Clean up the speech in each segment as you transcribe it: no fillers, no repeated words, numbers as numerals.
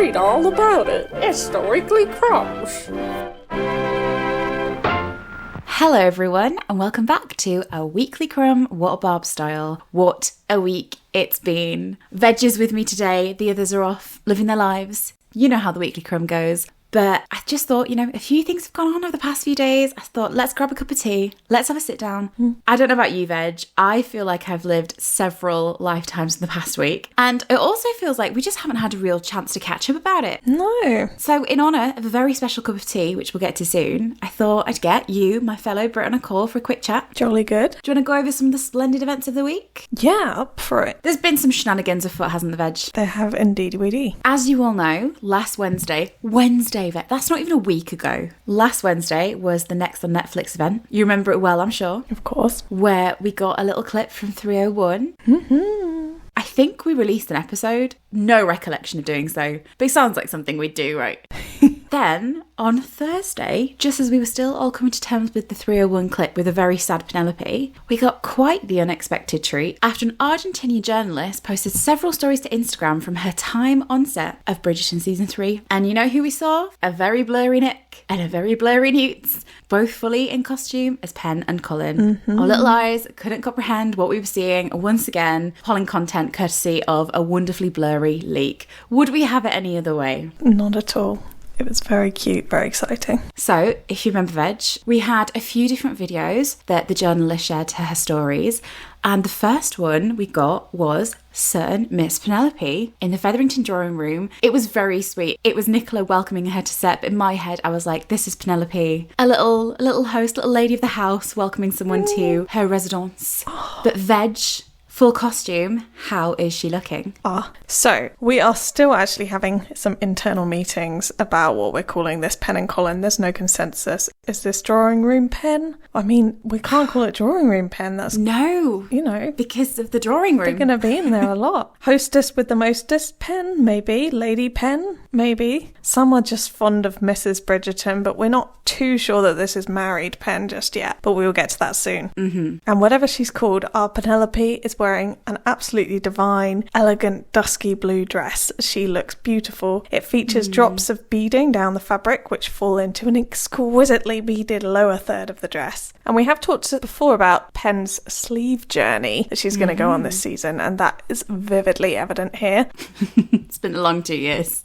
Read all about it. It's the Weekly Crumbs. Hello everyone, and welcome back to a weekly crumb, what a Barb style. What a week it's been. Veg is with me today, the others are off living their lives. You know how the weekly crumb goes. But I just thought, a few things have gone on over the past few days. I thought, let's grab a cup of tea. Let's have a sit down. I don't know about you, Veg. I feel like I've lived several lifetimes in the past week. And it also feels like we just haven't had a real chance to catch up about it. No. So in honour of a very special cup of tea, which we'll get to soon, I thought I'd get you, my fellow Brit, on a call for a quick chat. Jolly good. Do you want to go over some of the splendid events of the week? Yeah, up for it. There's been some shenanigans afoot, hasn't the Veg? They have indeed, weedy. As you all know, last Wednesday, Veg, that's not even a week ago. Last Wednesday was the Next on Netflix event. You remember it well, I'm sure. Of course. Where we got a little clip from 301. I think we released an episode. No recollection of doing so. But it sounds like something we'd do, right? Then, on Thursday, just as we were still all coming to terms with the 301 clip with a very sad Penelope, we got quite the unexpected treat after an Argentinian journalist posted several stories to Instagram from her time on set of Bridgerton Season 3. And you know who we saw? A very blurry Nick and a very blurry Newts, both fully in costume as Pen and Colin. Our little eyes couldn't comprehend what we were seeing. Once again, Polin content courtesy of a wonderfully blurry leak. Would we have it any other way? Not at all. It was very cute, very exciting. So, if you remember, Veg, we had a few different videos that the journalist shared to her stories. And the first one we got was certain Miss Penelope in the Featherington drawing room. It was very sweet. It was Nicola welcoming her to set, but in my head I was like, this is Penelope. A little host, little lady of the house welcoming someone to her residence. But Veg, full costume, how is she looking? So we are still actually having some internal meetings about what we're calling this Pen and Colin. There's no consensus. Is this drawing room pen? I mean, we can't call it drawing room pen. That's no, because of the drawing room. They're going to be in there a lot. Hostess with the mostest pen, maybe. Lady pen, maybe. Some are just fond of Mrs. Bridgerton, but we're not too sure that this is married pen just yet. But we will get to that soon. And whatever she's called, our Penelope is wearing an absolutely divine, elegant, dusky blue dress. She looks beautiful. It features drops of beading down the fabric, which fall into an exquisitely beaded lower third of the dress. And we have talked before about Pen's sleeve journey that she's going to go on this season, and that is vividly evident here. It's been a long 2 years.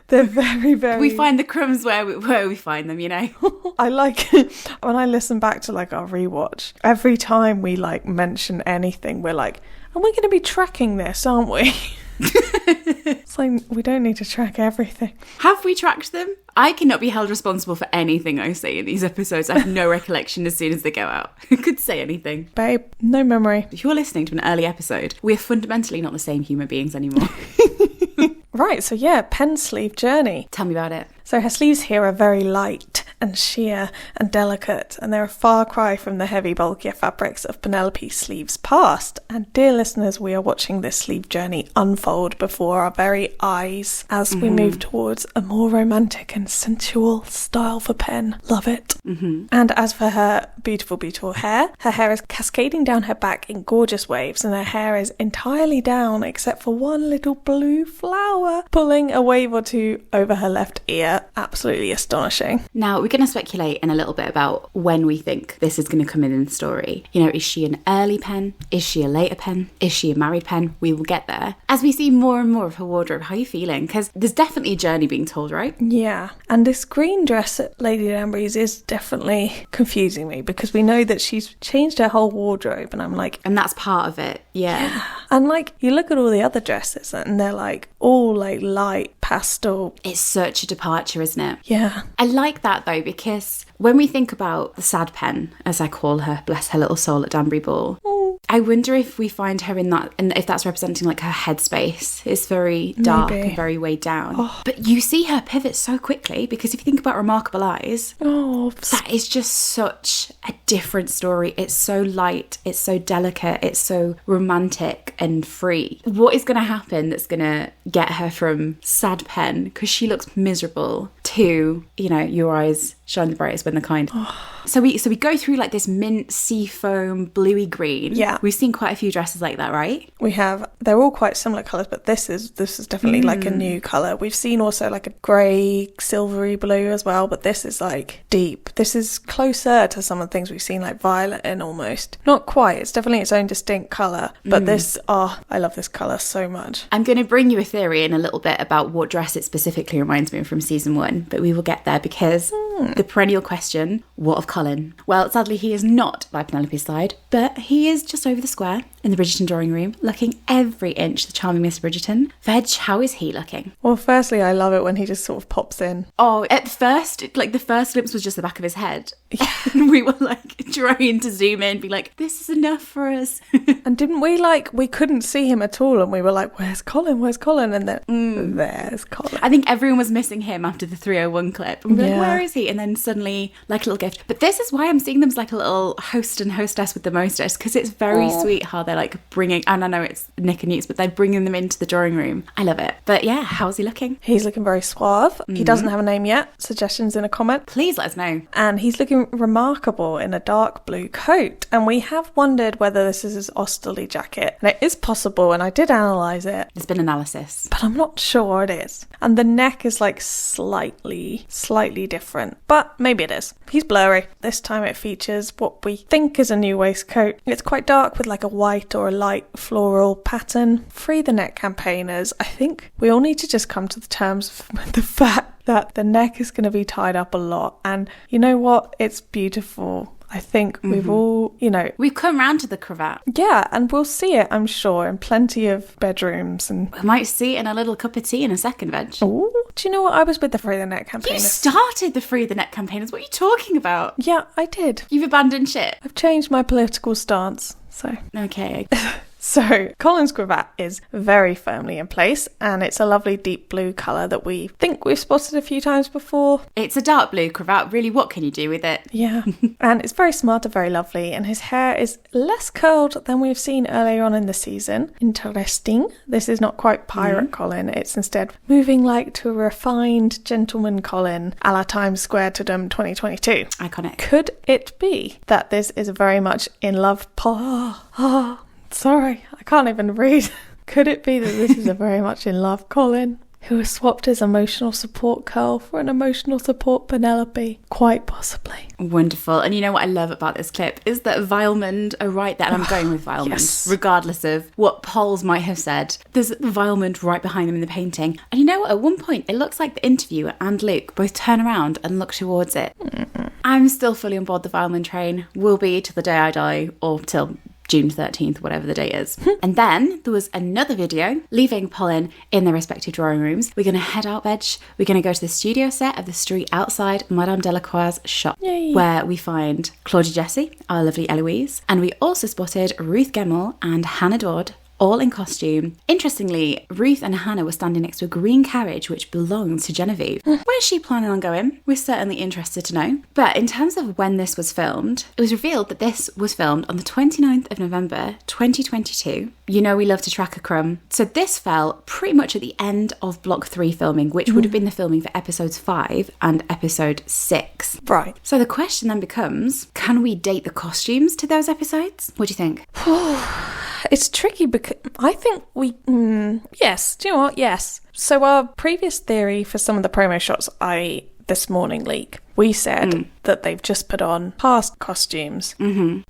They're very, very... We find the crumbs where we find them, I like it. When I listen back to our rewatch, every time we mention anything, we're like, and we're going to be tracking this, aren't we? It's like, we don't need to track everything. Have we tracked them? I cannot be held responsible for anything I say in these episodes. I have no recollection as soon as they go out. Who could say anything? Babe, no memory. If you're listening to an early episode, we're fundamentally not the same human beings anymore. Right, so yeah, pen sleeve journey. Tell me about it. So her sleeves here are very light and sheer and delicate, and they're a far cry from the heavy, bulkier fabrics of Penelope's sleeves past. And dear listeners, we are watching this sleeve journey unfold before our very eyes as we move towards a more romantic and sensual style for Pen. Love it. And as for her beautiful, beautiful hair, her hair is cascading down her back in gorgeous waves, and her hair is entirely down except for one little blue flower pulling a wave or two over her left ear. Absolutely astonishing. Now, we're going to speculate in a little bit about when we think this is going to come in the story. Is she an early Pen? Is she a later Pen? Is she a married Pen? We will get there. As we see more and more of her wardrobe, how are you feeling? Because there's definitely a journey being told, right? Yeah. And this green dress at Lady Danbury's is definitely confusing me because we know that she's changed her whole wardrobe, and I'm like... And that's part of it, yeah. And you look at all the other dresses and they're all light pastel. It's such a departure, isn't it? Yeah. I like that though, because when we think about the sad Pen, as I call her, bless her little soul, at Danbury Ball, I wonder if we find her in that, and if that's representing her headspace. It's very dark and very weighed down. But you see her pivot so quickly, because if you think about Remarkable Eyes, that is just such a different story. It's so light, it's so delicate, it's so romantic and free. What is going to happen that's going to get her from sad Pen, because she looks miserable, to, your eyes shine the brightest when they're kind? So we go through like this mint seafoam bluey green. Yeah. We've seen quite a few dresses like that, right? We have. They're all quite similar colours, but this is definitely like a new colour. We've seen also like a grey, silvery blue as well, but this is like deep. This is closer to some of the things we've seen, like violet in almost. Not quite. It's definitely its own distinct colour, but this, I love this colour so much. I'm going to bring you a theory in a little bit about what dress it specifically reminds me of from season 1, but we will get there because the perennial question, what of Colin? Well, sadly, he is not by Penelope's side, but he is just over the square in the Bridgerton drawing room, looking every inch the charming Miss Bridgerton. Veg, how is he looking? Well, firstly, I love it when he just sort of pops in. Oh, at first, like the first glimpse was just the back of his head. Yeah. And we were like trying to zoom in, be like, this is enough for us. And didn't we couldn't see him at all, and we were like, where's Colin? Where's Colin? And then there's Colin. I think everyone was missing him after the 301 clip. And we were like, Yeah. where is he? And then suddenly, like a little gift. But this is why I'm seeing them as like a little host and hostess with the mostest, because it's very sweet how they're like bringing, and I know it's Nick and Newt, but they're bringing them into the drawing room. I love it. But yeah, how's he looking? He's looking very suave. He doesn't have a name yet. Suggestions in a comment. Please let us know. And he's looking remarkable in a dark blue coat. And we have wondered whether this is his Osterley jacket. And it is possible, and I did analyse it, There's been analysis. but I'm not sure it is. And the neck is like slightly different. But maybe it is. He's blurry. This time it features what we think is a new waistcoat. It's quite dark with like a white or a light floral pattern. Free the neck campaigners. I think we all need to just come to the terms with the fact that the neck is going to be tied up a lot. And you know what? It's beautiful. I think we've all, We've come round to the cravat. yeah, and we'll see it, I'm sure, in plenty of bedrooms. And We might see it in a little cup of tea in a second, Veg. ooh, do you know what? I was with the Free the Neck You campaign. started the Free the Net campaigners. What are you talking about? Yeah, I did. You've abandoned ship. I've changed my political stance, so... Okay. So, Colin's cravat is very firmly in place, and it's a lovely deep blue colour that we think we've spotted a few times before. It's a dark blue cravat. Really, what can you do with it? Yeah. And it's very smart and very lovely, and his hair is less curled than we've seen earlier on in the season. Interesting. This is not quite pirate Colin, it's instead moving like to a refined gentleman Colin a la Times Square to 2022. Iconic. Could it be that this is a very much in love sorry, I can't even read. Could it be that this is a very much in love Colin, who has swapped his emotional support curl for an emotional support Penelope? Quite possibly. Wonderful. And you know what I love about this clip is that Violmond are right there. And I'm going with Violmond, Yes. regardless of what polls might have said. There's Violmond right behind them in the painting. And you know what? At one point, it looks like the interviewer and Luke both turn around and look towards it. I'm still fully on board the Violmond train. Will be till the day I die, or till June 13th, whatever the date is. And then there was another video leaving Polin in their respective drawing rooms. We're going to head out, Veg. We're going to go to the studio set of the street outside Madame Delacroix's shop, Yay. where we find Claudia Jessie, our lovely Eloise, and we also spotted Ruth Gemmell and Hannah Dodd, all in costume. Interestingly, Ruth and Hannah were standing next to a green carriage which belongs to Genevieve. Where's she planning on going? We're certainly interested to know. But in terms of when this was filmed, it was revealed that this was filmed on the 29th of November 2022. You know we love to track a crumb. So this fell pretty much at the end of Block 3 filming, which would have been the filming for episodes 5 and episode 6. Right. So the question then becomes, can we date the costumes to those episodes? What do you think? It's tricky because I think we... yes. Do you know what? Yes. So our previous theory for some of the promo shots this morning leak, we said that they've just put on past costumes.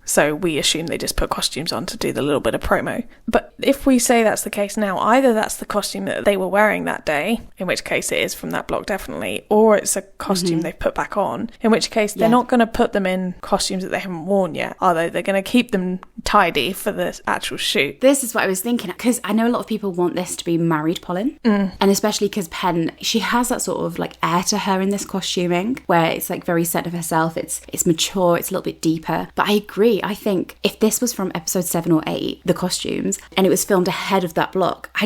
So we assume they just put costumes on to do the little bit of promo. But if we say that's the case now, either that's the costume that they were wearing that day, in which case it is from that block definitely, or it's a costume they've put back on, in which case they're not going to put them in costumes that they haven't worn yet, are they? They're going to keep them tidy for the actual shoot. This is what I was thinking, because I know a lot of people want this to be married Polin, and especially because Pen, she has that sort of like air to her in this costuming, where it's like very set of herself, it's mature, it's a little bit deeper. But I agree, I think if this was from episode 7 or 8, the costumes, and it was filmed ahead of that block, I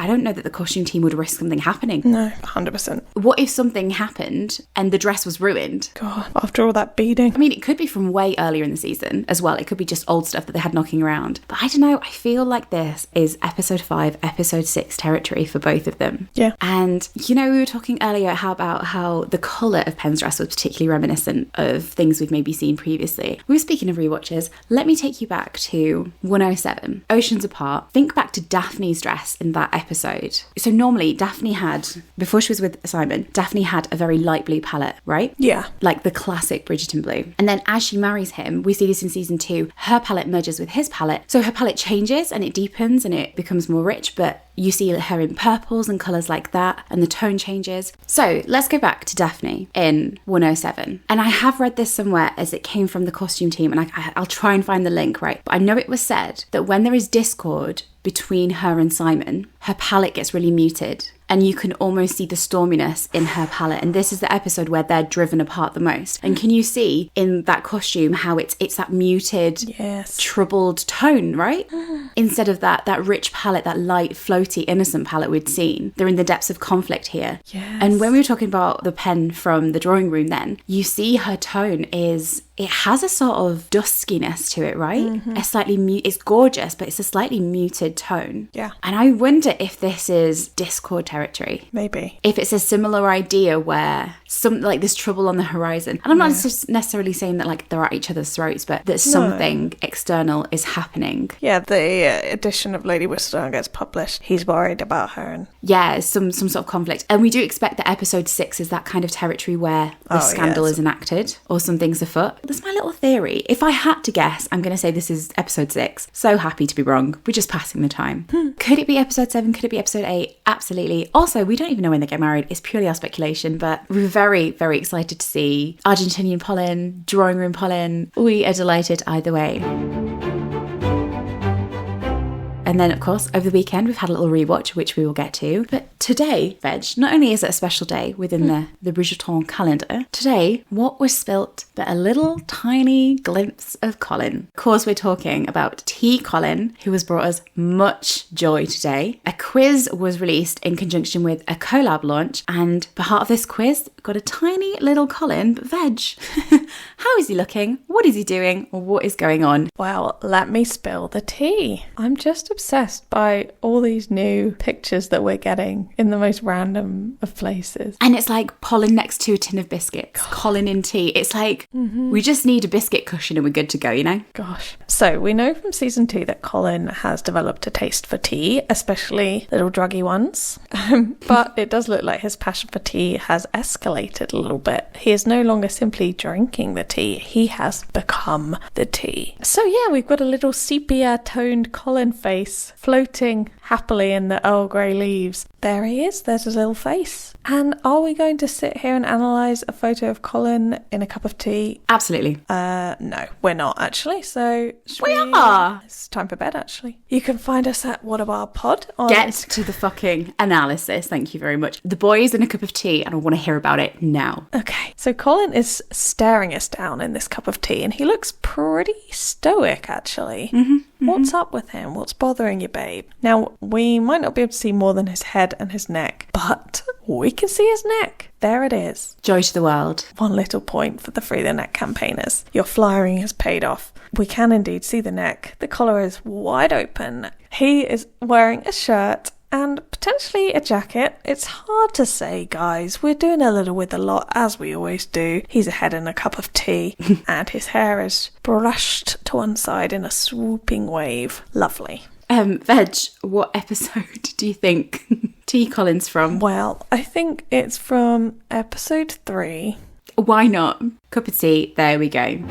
don't know that the costume team would risk something happening. No, 100%. What if something happened and the dress was ruined? God, after all that beating. I mean, it could be from way earlier in the season as well. It could be just old stuff that they had knocking around. But I don't know, I feel like this is episode 5, episode 6 territory for both of them. Yeah. And, you know, we were talking earlier about how the colour of Pen's dress was particularly reminiscent of things we've maybe seen previously. We were speaking of rewatches. Let me take you back to 107, Oceans Apart. Think back to Daphne's dress in that episode. So normally Daphne had, before she was with Simon, Daphne had a very light blue palette, right? Yeah. Like the classic Bridgerton blue. And then as she marries him, we see this in season 2, her palette merges with his palette. So her palette changes and it deepens and it becomes more rich, but you see her in purples and colours like that, and the tone changes. So let's go back to Daphne in 107. And I have read this somewhere as it came from the costume team, and I'll try and find the link, right? But I know it was said that when there is discord between her and Simon, her palette gets really muted. And you can almost see the storminess in her palette. And this is the episode where they're driven apart the most. And can you see in that costume how it's that muted, yes, troubled tone, right? Instead of that rich palette, that light, floaty, innocent palette we'd seen. They're in the depths of conflict here. Yes. And when we were talking about the pen from the drawing room then, you see her tone it has a sort of duskiness to it, right? Mm-hmm. A slightly it's gorgeous, but it's a slightly muted tone. Yeah. And I wonder if this is Discord territory. Maybe. If it's a similar idea where like there's trouble on the horizon. And I'm not necessarily saying that like they're at each other's throats, but that something external is happening. Yeah, the edition of Lady Whistler gets published. He's worried about her. And yeah, some sort of conflict. And we do expect that episode 6 is that kind of territory where the scandal is enacted or something's afoot. That's my little theory. If I had to guess, I'm going to say this is episode 6. So happy to be wrong. We're just passing the time. Could it be episode 7? Could it be episode 8? Absolutely. Also, we don't even know when they get married. It's purely our speculation, but we're very, very excited to see Argentinian Polin, drawing room Polin. We are delighted either way. And then, of course, over the weekend, we've had a little rewatch, which we will get to. But today, Veg, not only is it a special day within the Bridgerton calendar, today, what was spilt but a little tiny glimpse of Colin. Of course, we're talking about Tea Colin, who has brought us much joy today. A quiz was released in conjunction with a collab launch, and part of this quiz got a tiny little Colin, but Veg, how is he looking? What is he doing? What is going on? Well, let me spill the tea. I'm just obsessed by all these new pictures that we're getting in the most random of places. And it's like Polin next to a tin of biscuits, Colin in tea. It's like, we just need a biscuit cushion and we're good to go, you know? Gosh. So we know from season 2 that Colin has developed a taste for tea, especially little druggy ones. But it does look like his passion for tea has escalated a little bit. He is no longer simply drinking the tea. He has become the tea. So yeah, we've got a little sepia-toned Colin face floating happily in the Earl Grey leaves. There he is. There's his little face. And are we going to sit here and analyse a photo of Colin in a cup of tea? Absolutely. No, we're not actually. So we are. It's time for bed actually. You can find us at What About Pod on Get to the fucking analysis. Thank you very much. The boys and a cup of tea, and I want to hear about it now. Okay, so Colin is staring us down in this cup of tea, and he looks pretty stoic actually. What's up with him? What's bothering you, babe? Now, we might not be able to see more than his head and his neck, but we can see his neck. There it is. Joy to the world. One little point for the Free the Neck campaigners. Your flyering has paid off. We can indeed see the neck. The collar is wide open. He is wearing a shirt and potentially a jacket. It's hard to say, guys. We're doing a little with a lot, as we always do. He's a head and a cup of tea, and his hair is brushed to one side in a swooping wave. Lovely. Veg, what episode do you think Tea Colin's from? Well, I think it's from episode 3. Why not? Cup of tea, there we go.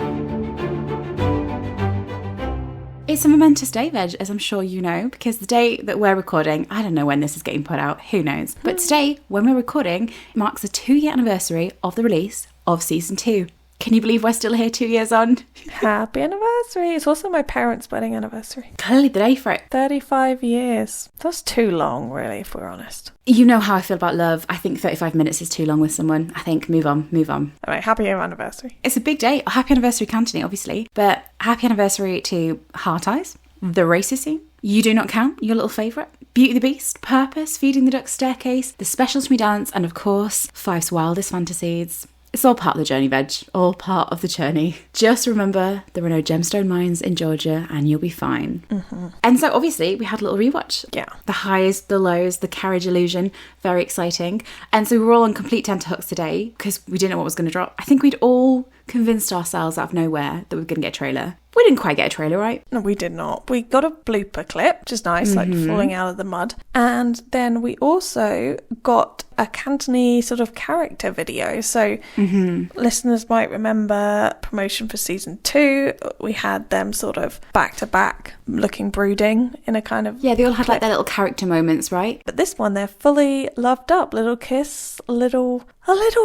It's a momentous day, Veg, as I'm sure you know, because the day that we're recording, I don't know when this is getting put out, who knows. But today, when we're recording, marks the 2-year anniversary of the release of season 2. Can you believe we're still here 2 years on? Happy anniversary. It's also my parents' wedding anniversary. Clearly the day for it. 35 years. That's too long, really, if we're honest. You know how I feel about love. I think 35 minutes is too long with someone. I think move on. All right, happy anniversary. It's a big day. Happy anniversary, Cantony, obviously. But happy anniversary to Heart Eyes, The Racist Scene, You Do Not Count, your little favourite, Beauty the Beast, Purpose, Feeding the Duck Staircase, The Special to Me Dance, and of course, Fife's Wildest Fantasies. It's all part of the journey, Veg. All part of the journey. Just remember there are no gemstone mines in Georgia and you'll be fine. And so obviously we had a little rewatch. Yeah. The highs, the lows, the carriage illusion. Very exciting. And so we were all on complete tenterhooks today because we didn't know what was going to drop. I think we'd all convinced ourselves out of nowhere that we were going to get a trailer. We didn't quite get a trailer, right? No, we did not. We got a blooper clip, which is nice, like falling out of the mud. And then we also got a Cantonese sort of character video. So listeners might remember promotion for season 2. We had them sort of back to back looking brooding in a kind of... Yeah, they all had like their little character moments, right? But this one, they're fully loved up. Little kiss, a little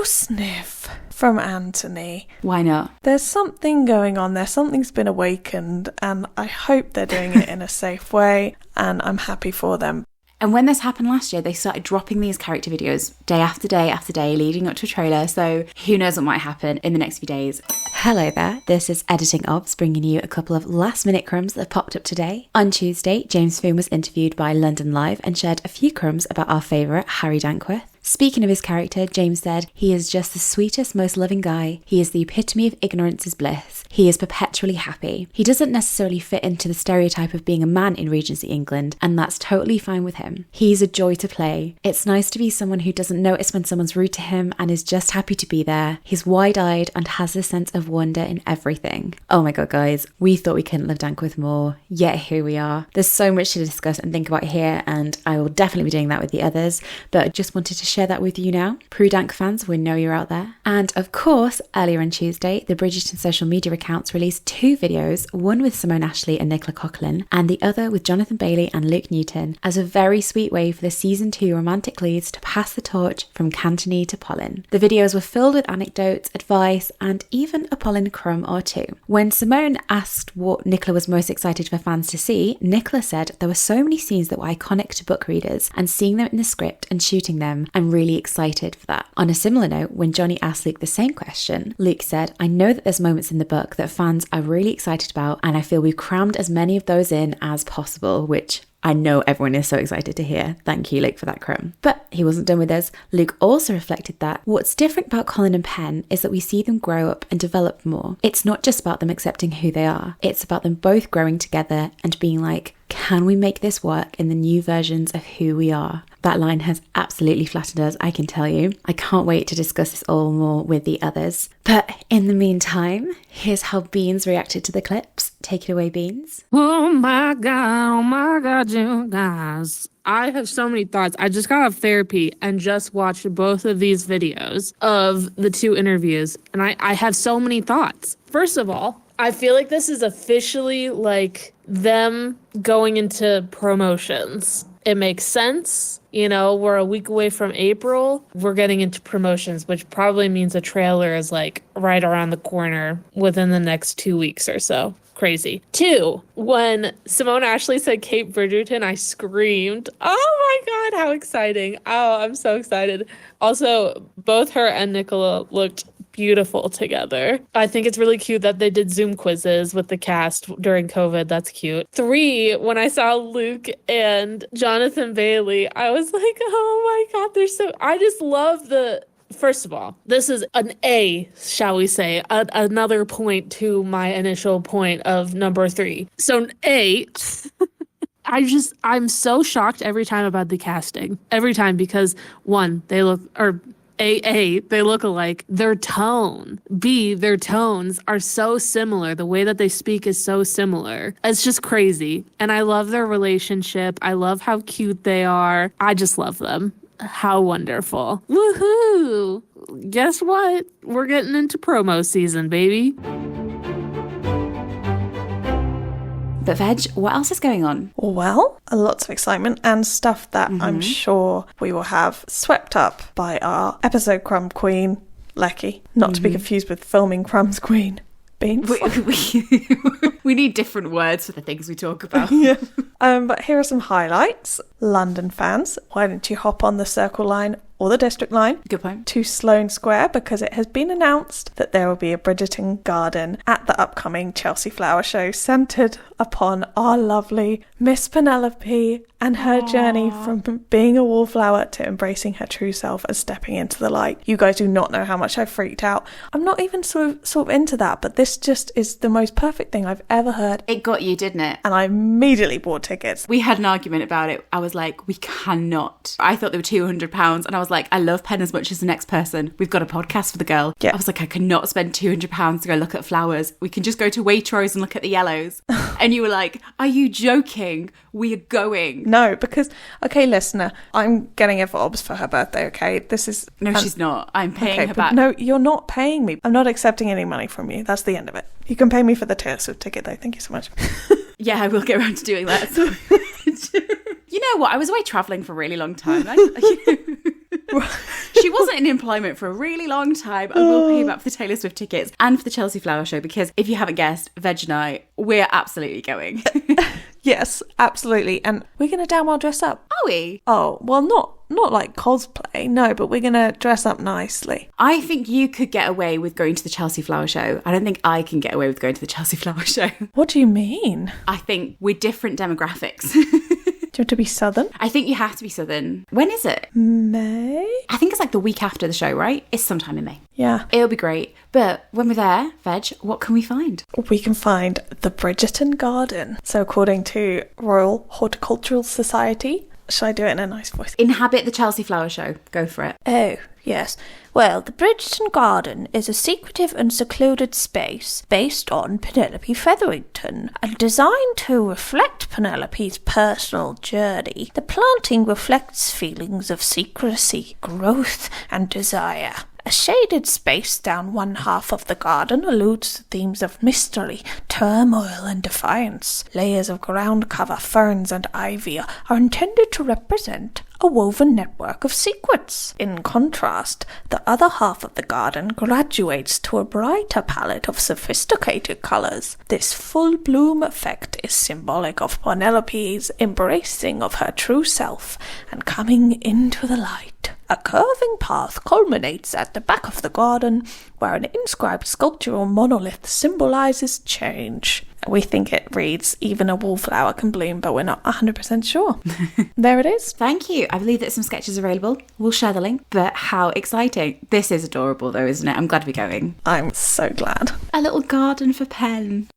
sniff from Anthony. Why not? There's something going on there. Something's been awakened, and I hope they're doing it in a safe way, and I'm happy for them. And when this happened last year, they started dropping these character videos day after day after day, leading up to a trailer. So who knows what might happen in the next few days. Hello there. This is Editing Obs, bringing you a couple of last-minute crumbs that have popped up today. On Tuesday, James Foon was interviewed by London Live and shared a few crumbs about our favourite, Harry Dankworth. Speaking of his character, James said, "He is just the sweetest, most loving guy. He is the epitome of ignorance is bliss. He is perpetually happy. He doesn't necessarily fit into the stereotype of being a man in Regency England, and that's totally fine with him. He's a joy to play. It's nice to be someone who doesn't notice when someone's rude to him and is just happy to be there. He's wide-eyed and has a sense of wonder in everything." Oh my god, guys, we thought we couldn't love Dankworth more, yet here we are. There's so much to discuss and think about here, and I will definitely be doing that with the others, but I just wanted to share that with you now. Prue Dank fans, we know you're out there. And of course, earlier on Tuesday, the Bridgerton social media accounts released 2 videos, one with Simone Ashley and Nicola Coughlan, and the other with Jonathan Bailey and Luke Newton, as a very sweet way for the season 2 romantic leads to pass the torch from Cantonese to Polin. The videos were filled with anecdotes, advice, and even a Polin crumb or two. When Simone asked what Nicola was most excited for fans to see, Nicola said there were so many scenes that were iconic to book readers, and seeing them in the script and shooting them, I'm really excited for that. On a similar note, when Johnny asked Luke the same question, Luke said, "I know that there's moments in the book that fans are really excited about, and I feel we've crammed as many of those in as possible," which I know everyone is so excited to hear. Thank you, Luke, for that crumb. But he wasn't done with us. Luke also reflected that what's different about Colin and Pen is that we see them grow up and develop more. It's not just about them accepting who they are. It's about them both growing together and being like, can we make this work in the new versions of who we are? That line has absolutely flattered us, I can tell you. I can't wait to discuss this all more with the others. But in the meantime, here's how Beans reacted to the clips. Take it away, Beans. Oh my God, you guys. I have so many thoughts. I just got off therapy and just watched both of these videos of the 2 interviews, and I have so many thoughts. First of all, I feel like this is officially like them going into promotions. It makes sense. You know, we're a week away from April. We're getting into promotions, which probably means a trailer is like right around the corner within the next 2 weeks or so. Crazy. 2, when Simone Ashley said Kate Bridgerton, I screamed. Oh my God, how exciting. Oh, I'm so excited. Also, both her and Nicola looked beautiful together. I think it's really cute that they did Zoom quizzes with the cast during COVID. That's cute. 3, when I saw Luke and Jonathan Bailey, I was like, oh my God, they're so... I just love the... First of all, this is an A, shall we say, another point to my initial point of number 3. So A, I'm so shocked every time about the casting. Every time, because 1, they look, or A, they look alike. Their tone, B, their tones are so similar. The way that they speak is so similar. It's just crazy. And I love their relationship. I love how cute they are. I just love them. How wonderful. Woohoo! Guess what? We're getting into promo season, baby. But Veg, what else is going on? Well, lots of excitement and stuff that I'm sure we will have swept up by our episode crumb queen, Lecky. Not to be confused with filming crumbs queen. Beans. We need different words for the things we talk about. Yeah. But here are some highlights. London fans, why don't you hop on the Circle line or the District Line. Good point. To Sloane Square, because it has been announced that there will be a Bridgerton garden at the upcoming Chelsea Flower Show centred upon our lovely Miss Penelope and her journey from being a wallflower to embracing her true self and stepping into the light. You guys do not know how much I freaked out. I'm not even sort of into that, but this just is the most perfect thing I've ever heard. It got you, didn't it? And I immediately bought tickets. We had an argument about it. I was like, we cannot. I thought they were £200, and I was like, I love Pen as much as the next person. We've got a podcast for the girl. Yeah. I was like, I cannot spend £200 to go look at flowers. We can just go to Waitrose and look at the yellows. And you were like, are you joking? We are going. No, because, okay, listener, I'm getting her for Obs for her birthday, okay? This is... No, she's not. I'm paying her back. No, you're not paying me. I'm not accepting any money from you. That's the end of it. You can pay me for the Taylor Swift ticket, though. Thank you so much. Yeah, I will get around to doing that. You know what? I was away travelling for a really long time. She wasn't in employment for a really long time. I will pay you back for the Taylor Swift tickets and for the Chelsea Flower Show, because if you haven't guessed, Veg and I, we're absolutely going. Yes, absolutely. And we're going to damn well dress up. Are we? Oh, well, not like cosplay, no, but we're going to dress up nicely. I think you could get away with going to the Chelsea Flower Show. I don't think I can get away with going to the Chelsea Flower Show. What do you mean? I think we're different demographics. Do you want to be Southern? I think you have to be Southern. When is it? May? I think it's like the week after the show, right? It's sometime in May. Yeah. It'll be great. But when we're there, Veg, what can we find? We can find the Bridgerton Garden. So according to Royal Horticultural Society, shall I do it in a nice voice? Inhabit the Chelsea Flower Show. Go for it. Oh, yes. Well, the Bridgerton Garden is a secretive and secluded space based on Penelope Featherington and designed to reflect Penelope's personal journey. The planting reflects feelings of secrecy, growth, and desire. A shaded space down one half of the garden alludes to themes of mystery, turmoil, and defiance. Layers of ground cover, ferns, and ivy are intended to represent a woven network of secrets. In contrast, the other half of the garden graduates to a brighter palette of sophisticated colours. This full bloom effect is symbolic of Penelope's embracing of her true self and coming into the light. A curving path culminates at the back of the garden, where an inscribed sculptural monolith symbolises change. We think it reads, even a wallflower can bloom, but we're not 100% sure. There it is. Thank you. I believe that some sketches are available. We'll share the link. But how exciting. This is adorable though, isn't it? I'm glad we're going. I'm so glad. A little garden for Pen.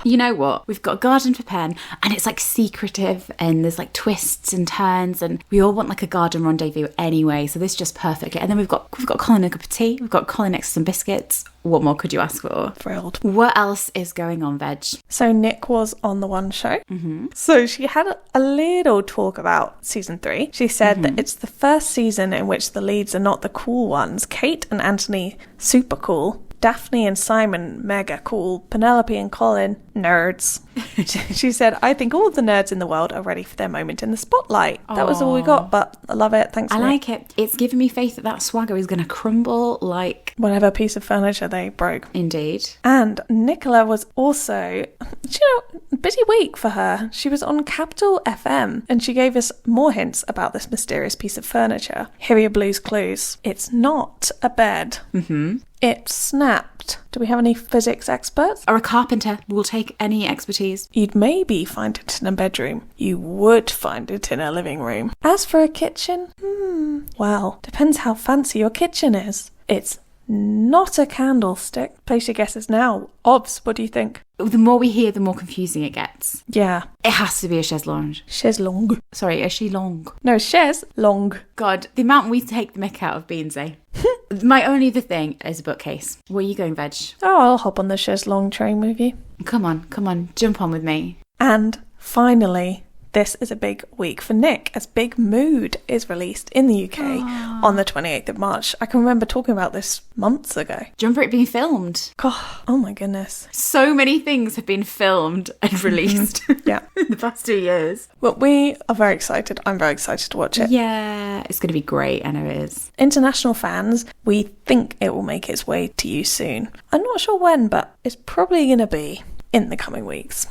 You know what? We've got a garden for Pen, and it's like secretive, and there's like twists and turns, and we all want like a garden rendezvous anyway, so this is just perfect. And then we've got Colin a cup of tea, we've got Colin next to some biscuits. What more could you ask for? Thrilled. What else is going on, Veg? So Nick was on the One Show. Mm-hmm. So she had a little talk about season 3. She said that it's the first season in which the leads are not the cool ones. Kate and Anthony, super cool. Daphne and Simon, mega cool. Penelope and Colin, nerds. She said, I think all of the nerds in the world are ready for their moment in the spotlight. That was all we got, but I love it. Thanks, I Nick. like it. It's given me faith that swagger is going to crumble like... whatever piece of furniture they broke. Indeed. And Nicola was also, busy week for her. She was on Capital FM, and she gave us more hints about this mysterious piece of furniture. Here are your Blue's clues. It's not a bed. Mm-hmm. It snapped. Do we have any physics experts? Or a carpenter. We'll take any expertise. You'd maybe find it in a bedroom. You would find it in a living room. As for a kitchen, well, depends how fancy your kitchen is. It's not a candlestick. Place your guesses now. Obs, what do you think? The more we hear, the more confusing it gets. Yeah. It has to be a chaise lounge. Chaise longue. Sorry, a chaise longue. No, chaise longue. God, the amount we take the mick out of Beansy. My only other thing is a bookcase. Where are you going, Veg? Oh, I'll hop on the chaise longue train with you. Come on, jump on with me. And finally, this is a big week for Nick, as Big Mood is released in the UK on the 28th of March. I can remember talking about this months ago. Do you remember it being filmed? God, oh my goodness. So many things have been filmed and released Yeah. in the past 2 years. Well, we are very excited. I'm very excited to watch it. Yeah, it's going to be great. I know it is. International fans, we think it will make its way to you soon. I'm not sure when, but it's probably going to be in the coming weeks.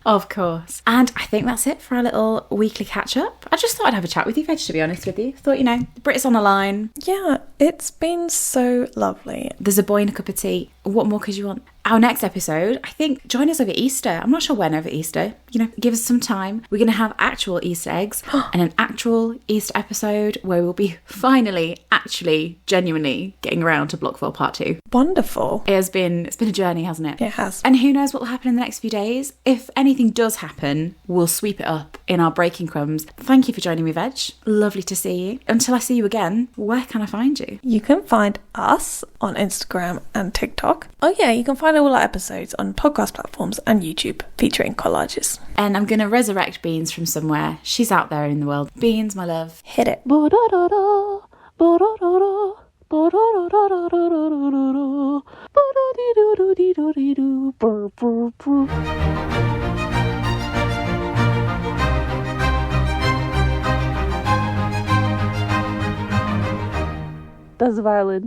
Of course. And I think that's it for our little weekly catch-up. I just thought I'd have a chat with you, Veg, to be honest with you. Thought, the Brits on the line. Yeah, it's been so lovely. There's a boy and a cup of tea. What more could you want? Our next episode, I think, join us over Easter. I'm not sure when over Easter. Give us some time. We're going to have actual Easter eggs and an actual Easter episode where we'll be finally, actually, genuinely getting around to Block 4 Part 2. Wonderful. It's been a journey, hasn't it? It has. And who knows what will happen in the next few days. If anything does happen, we'll sweep it up in our Breaking Crumbs. Thank you for joining me, Veg. Lovely to see you. Until I see you again, where can I find you? You can find us on Instagram and TikTok. Oh yeah, you can find all our episodes on podcast platforms and YouTube featuring collages. And I'm going to resurrect Beans from somewhere. She's out there in the world. Beans, my love. Hit it. That's violin.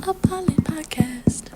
A Polin podcast.